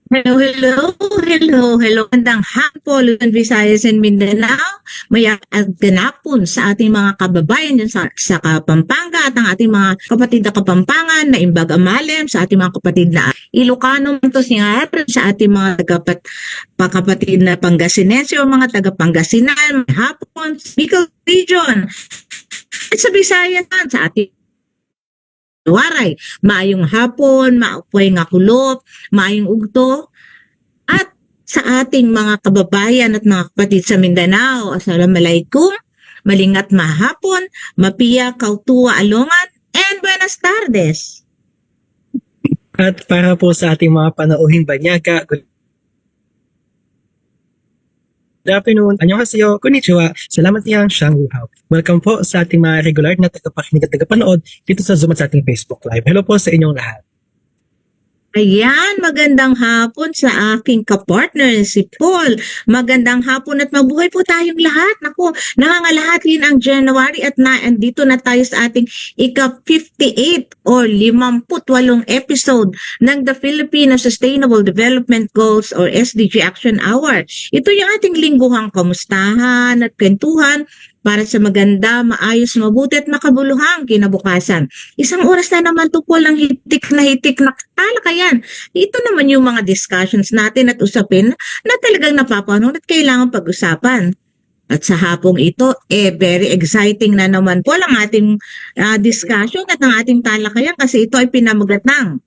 Hello, hello, hello, hello. Magandang hapon, Luzon, Visayas, and Mindanao. Maya at ganapon sa ating mga kababayan dyan sa Kapampangan at ang ating mga kapatid na Kapampangan na Imbag Amalem, sa ating mga kapatid na Ilocano, Mantosingar, sa ating mga kapatid na Pangasinense o mga taga Pangasinan, hapon, Bicol Region, at sa Visayas, sa ating waray, maayong hapon, maupoy nga kulop, maayong ugto, at sa ating mga kababayan at mga kapatid sa Mindanao, Assalamualaikum, malingat mahapon, mapiya, kautuwa, alongan, and buenas tardes. At para po sa ating mga panauhing banyaga, good afternoon, annyeonghaseyo, konnichiwa, salamat niyang siyangguhaw. Welcome po sa ating mga regular na tagapakinig at tagapanood dito sa Zoom at sa ating Facebook Live. Hello po sa inyong lahat. Ayan, magandang hapon sa aking kapartner, si Paul. Magandang hapon at mabuhay po tayong lahat. Naku, nangangalahatin ang January at andito na tayo sa ating ika-58 or 58 episode ng the Filipino Sustainable Development Goals or SDG Action Hour. Ito yung ating lingguhang kamustahan at kwentuhan para sa maganda, maayos, mabuti at makabuluhang kinabukasan. Isang oras na naman to po lang hitik na talakayan. Ito naman yung mga discussions natin at usapin na talagang napapanahon at kailangan pag-usapan. At sa hapong ito, very exciting na naman po ang ating discussion at ang ating talakayan kasi ito ay pinamagat ng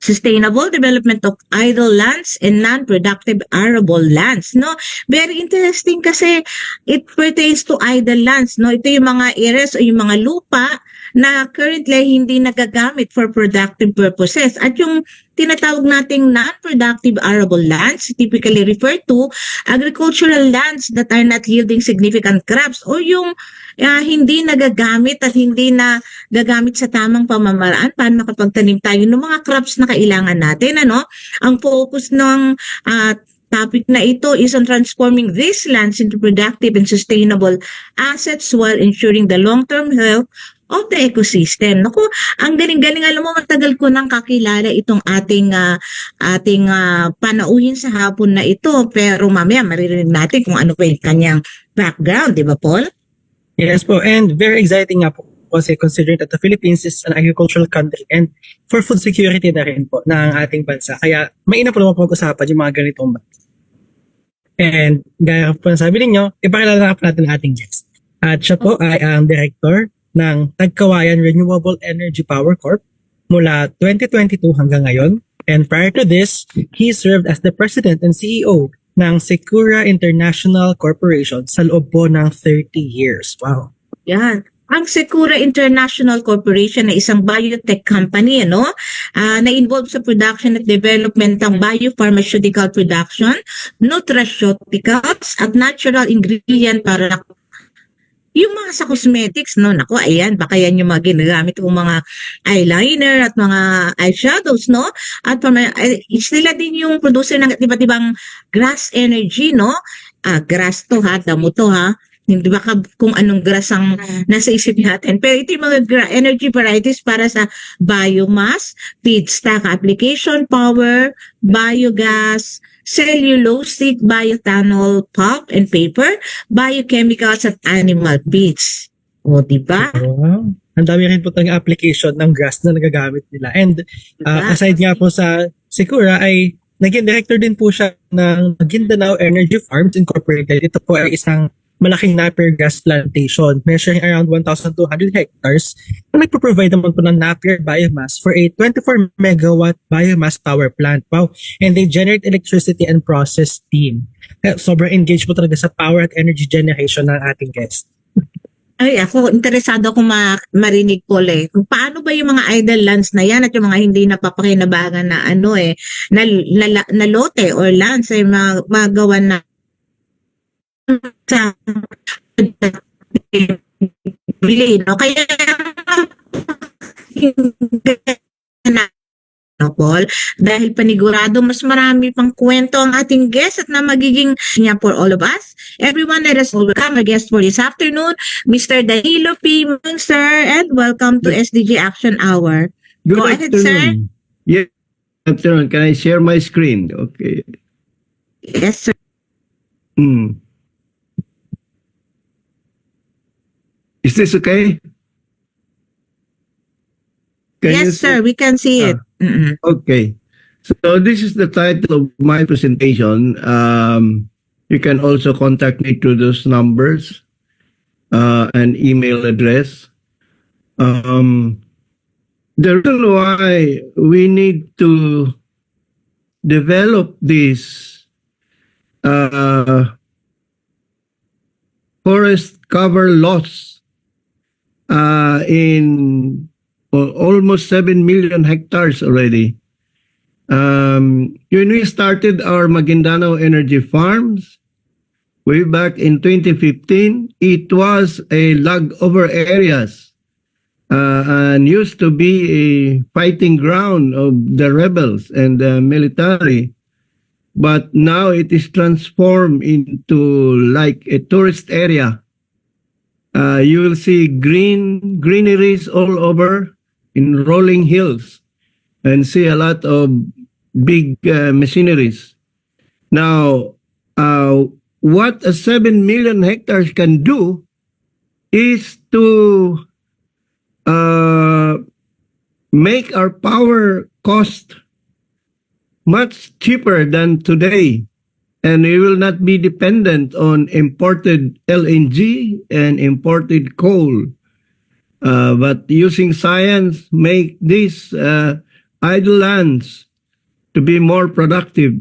Sustainable Development of Idle Lands and Non-Productive Arable Lands, no? Very interesting kasi it pertains to idle lands, no? Ito yung mga areas o yung mga lupa na currently hindi nagagamit for productive purposes. At yung tinatawag nating non-productive arable lands, typically referred to agricultural lands that are not yielding significant crops o yung hindi nagagamit at hindi na gagamit sa tamang pamamaraan para makapagtanim tayo ng mga crops na kailangan natin. Ang focus ng topic na ito is on transforming these lands into productive and sustainable assets while ensuring the long-term health of the ecosystem. Naku, ang galing-galing. Alam mo, matagal ko nang kakilala itong ating panauhin sa hapon na ito. Pero mamaya maririnig natin kung ano pa yung kanyang background, di ba, Paul? Yes po, and very exciting nga po kasi considering that the Philippines is an agricultural country and for food security na rin po ng ating bansa. Kaya mainam po naman pag-usapan yung mga ganitong bansa. And gaya po na sabi ninyo, ipakilala po natin ang ating guest. At siya po ay ang director ng Tagkawayan Renewable Energy Power Corp mula 2022 hanggang ngayon. And prior to this, he served as the president and CEO ng Secura International Corporation sa loob po ng 30 years. Wow. Yan. Ang Secura International Corporation na isang biotech company, na-involved sa production at development ng biopharmaceutical production, nutraceuticals, at natural ingredient para yung mga sa cosmetics, naku, ayan, baka yan yung mga ginagamit ng mga eyeliner at mga eyeshadows, at sila din yung producer ng iba't ibang grass energy, grass to ha, damo to ha, hindi baka kung anong grass ang nasa isip natin. Pero ito yung mga energy varieties para sa biomass, feedstock application, power, biogas, cellulosic, bioethanol, pulp and paper, biochemicals at animal feeds. O, diba? Wow. Ang dami rin po tayong application ng grass na nagagamit nila. And aside nga po sa Secura ay naging director din po siya ng Maguindanao Energy Farms Incorporated. Ito po ay isang malaking Napier Grass plantation measuring around 1,200 hectares na nagpo-provide naman po ng Napier biomass for a 24 megawatt biomass power plant. Wow. And they generate electricity and process steam. Sobrang engaged po talaga sa power at energy generation ng ating guest. Ay, ako, interesado ako marinig po kung paano ba yung mga idle lands na yan at yung mga hindi napapakinabangan na na lote or lands ay magawa na sa kaya Paul, dahil panigurado mas marami pang kwento ang ating guest at na magiging niya for all of us. Everyone, let us welcome our guest for this afternoon, Mr. Danilo P. Sir, and welcome to SDG Action Hour. Good Go ahead, sir. afternoon. Yes, afternoon. Can I share my screen? Okay. Yes, sir. Hmm. Is this okay? Can you Yes, see? sir. We can see it. Ah, okay. So this is the title of my presentation. You can also contact me through those numbers and email address. The reason why we need to develop this uh, forest cover loss in almost 7 million hectares already. When we started our Maguindanao Energy Farms way back in 2015, it was a log over areas and used to be a fighting ground of the rebels and the military. But now it is transformed into like a tourist area. You will see greeneries all over in rolling hills and see a lot of big machineries. Now, what a 7 million hectares can do is to uh, make our power cost much cheaper than today. And we will not be dependent on imported LNG and imported coal. But using science, make these idle lands to be more productive.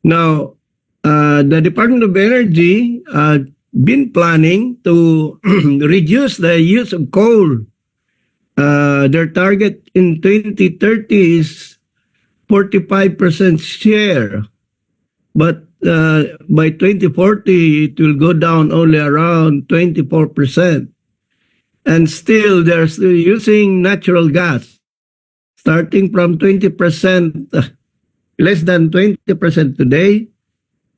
Now, the Department of Energy been planning to reduce the use of coal. Their target in 2030 is 45% share. But by 2040, it will go down only around 24%. And still, they're still using natural gas, starting from 20%, less than 20% today.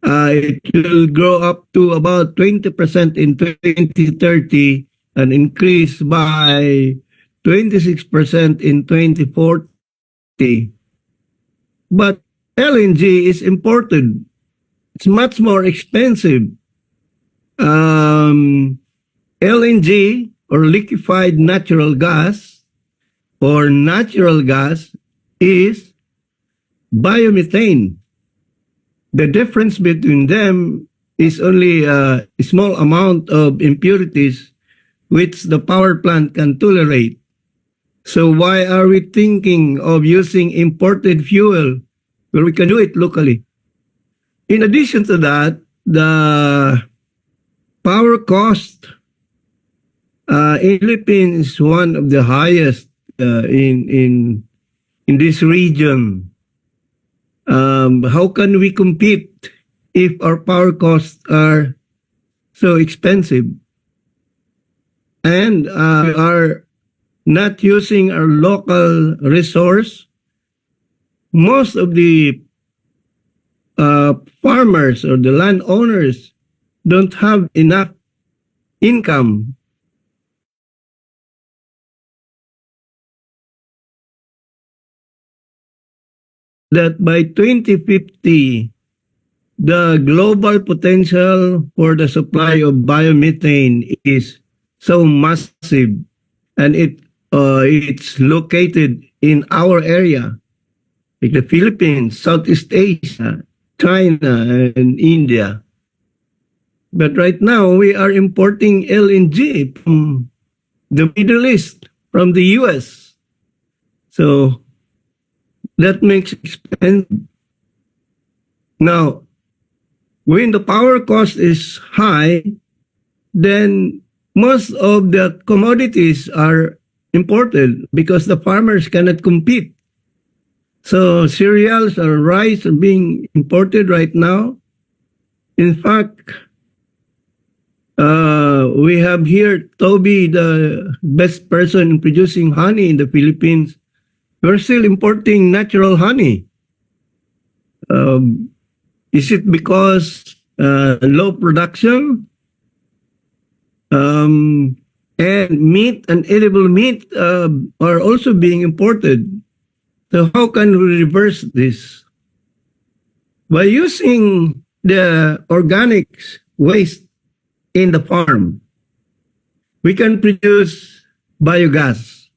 It will grow up to about 20% in 2030 and increase by 26% in 2040. But LNG is imported. It's much more expensive. LNG or liquefied natural gas is biomethane. The difference between them is only a small amount of impurities which the power plant can tolerate. So why are we thinking of using imported fuel where we can do it locally? In addition to that, the power cost in Philippines is one of the highest in this region. How can we compete if our power costs are so expensive and are not using our local resource? Most of the farmers or the landowners don't have enough income that by 2050, the global potential for the supply of biomethane is so massive, and it's located in our area, like the Philippines, Southeast Asia, China, and India. But right now, we are importing LNG from the Middle East, from the US. So that makes expensive. Now, when the power cost is high, then most of the commodities are imported because the farmers cannot compete. So cereals or rice are being imported right now. In fact, we have here Toby, the best person in producing honey in the Philippines. We're still importing natural honey. Is it because low production? And meat and edible meat are also being imported. So how can we reverse this? By using the organic waste in the farm, we can produce biogas.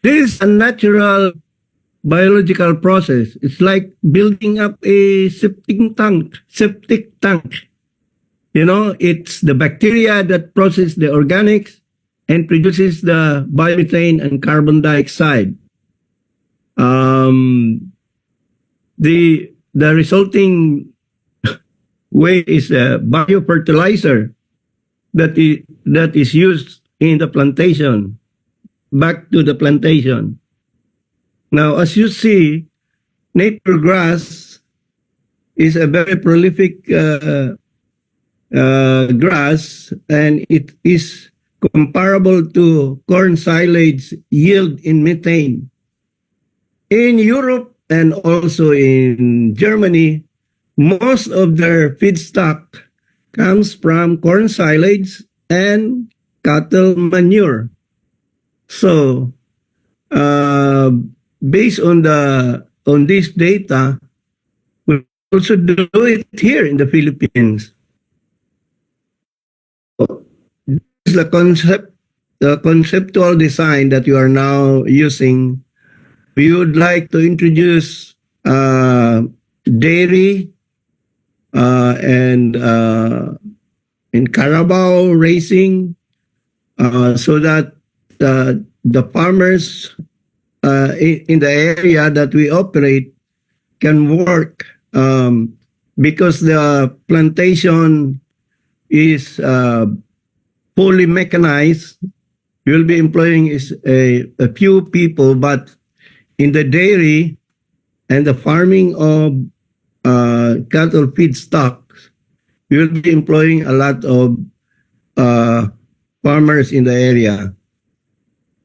This is a natural biological process. It's like building up a septic tank. You know, it's the bacteria that process the organics and produces the biomethane and carbon dioxide. The resulting way is a biofertilizer that is used in the plantation, back to the plantation. Now, as you see, Napier grass is a very prolific grass, and it is comparable to corn silage yield in methane. In Europe and also in Germany, most of their feedstock comes from corn silage and cattle manure. So, based on this data, we also do it here in the Philippines. This is the conceptual design that you are now using. We would like to introduce dairy and carabao racing, so that the farmers in the area that we operate can work, because the plantation is fully mechanized. We'll be employing a few people, but in the dairy and the farming of cattle feedstocks, we will be employing a lot of farmers in the area.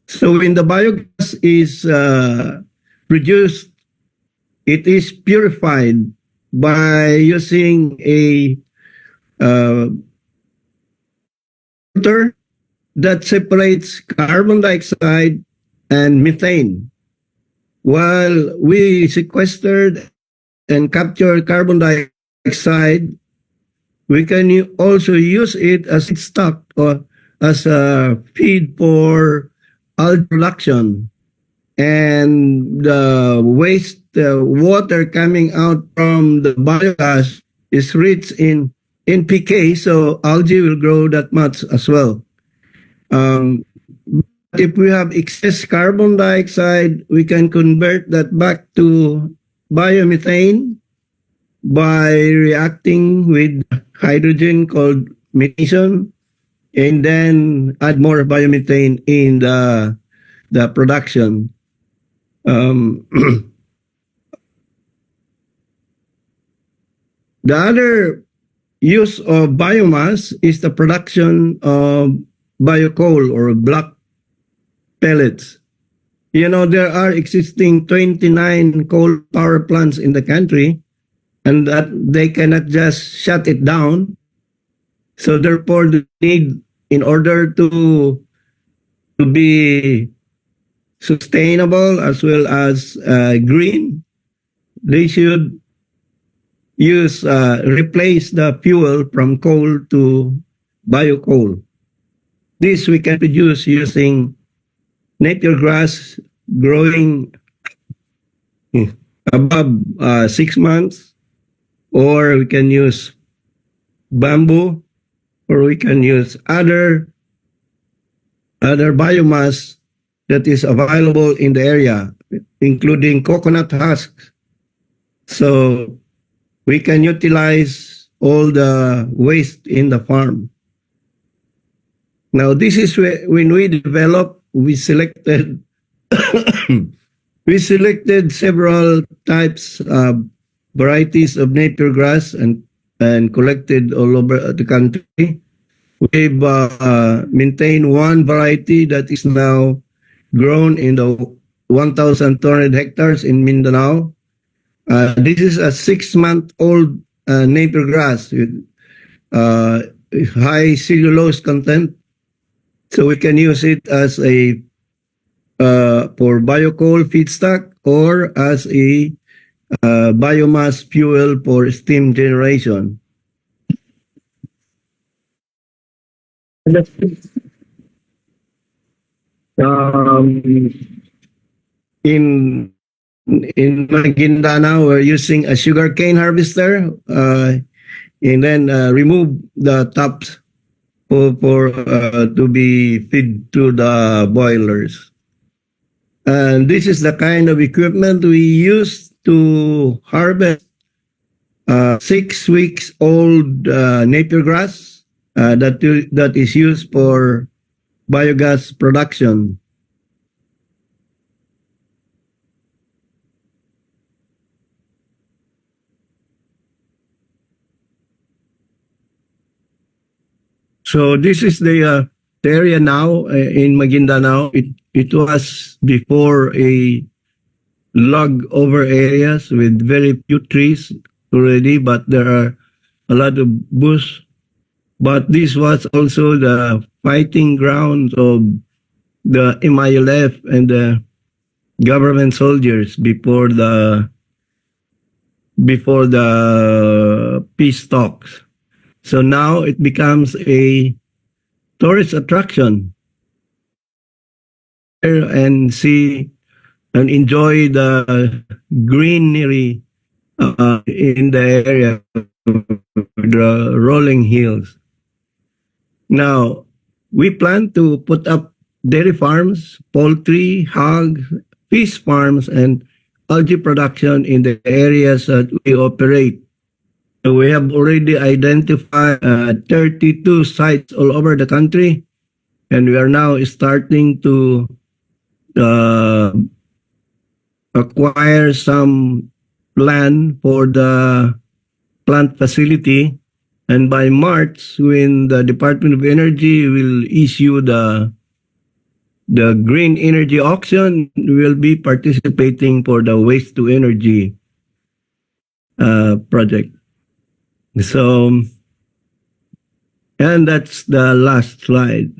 So when the biogas is produced, it is purified by using a filter that separates carbon dioxide and methane. While we sequestered and captured carbon dioxide, we can also use it as feedstock or as a feed for algae production. And the waste water coming out from the biogas is rich in NPK, so algae will grow that much as well. If we have excess carbon dioxide, we can convert that back to biomethane by reacting with hydrogen called methane, and then add more biomethane in the production. The other use of biomass is the production of biocoal or black pellets. You know, there are existing 29 coal power plants in the country, and that they cannot just shut it down. So therefore, the need, in order to be sustainable as well as green, they should replace the fuel from coal to biocoal. This we can produce using Napier grass growing above 6 months, or we can use bamboo, or we can use other biomass that is available in the area, including coconut husks. So we can utilize all the waste in the farm. Now, this is when we developed, we selected several types of varieties of Napier grass and collected all over the country. We've maintained one variety that is now grown in the 1,200 hectares in Mindanao. This is a 6-month-old Napier grass with high cellulose content. So we can use it as a for biocoal feedstock, or as a biomass fuel for steam generation. Um, in Maguindanao, we're using a sugarcane harvester, and then remove the tops for to be fed to the boilers. And this is the kind of equipment we use to harvest 6 weeks old Napier grass that is used for biogas production. So this is the area now in Maguindanao. It was before a log over areas with very few trees already, but there are a lot of bush. But this was also the fighting ground of the MILF and the government soldiers before the peace talks. So now it becomes a tourist attraction and see and enjoy the greenery in the area, the rolling hills. Now, we plan to put up dairy farms, poultry, hog, fish farms, and algae production in the areas that we operate. So we have already identified 32 sites all over the country, and we are now starting to acquire some land for the plant facility. And by March, when the Department of Energy will issue the green energy auction, we will be participating for the waste to energy project. So, and that's the last slide.